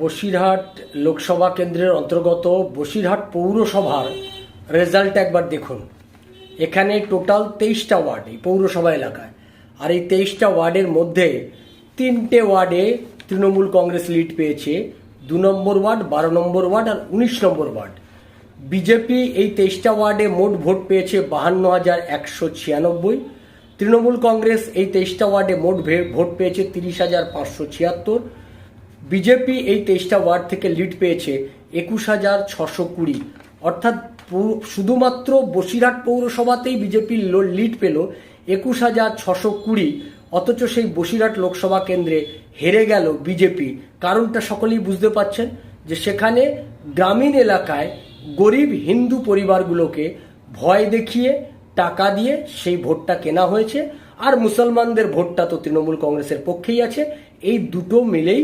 বসিরহাট লোকসভা কেন্দ্রের অন্তর্গত বসিরহাট পৌরসভার রেজাল্ট একবার দেখুন। এখানে টোটাল 23টা ওয়ার্ড এই পৌরসভা এলাকায়, আর এই 23টা ওয়ার্ডের মধ্যে 3টে ওয়ার্ডে তৃণমূল কংগ্রেস লিড পেয়েছে, 2 নম্বর ওয়ার্ড, 12 নম্বর ওয়ার্ড আর 19 নম্বর ওয়ার্ড। বিজেপি এই 23টা ওয়ার্ডে মোট ভোট পেয়েছে 52,196। তৃণমূল কংগ্রেস এই 23টা ওয়ার্ডে মোট ভোট পেয়েছে 30,576। বিজেপি এই 23টা ওয়ার্ড থেকে লিড পেয়েছে 21,620। অর্থাৎ শুধুমাত্র বসিরহাট পৌরসভাতেই বিজেপি লিড পেল 21,620, অথচ সেই বসিরহাট লোকসভা কেন্দ্রে হেরে গেল বিজেপি। কারণটা সকলেই বুঝতে পারছেন যে সেখানে গ্রামীণ এলাকায় গরিব হিন্দু পরিবারগুলোকে ভয় দেখিয়ে টাকা দিয়ে সেই ভোটটা কেনা হয়েছে, আর মুসলমানদের ভোটটা তো তৃণমূল কংগ্রেসের পক্ষেই আছে। এই দুটো মিলেই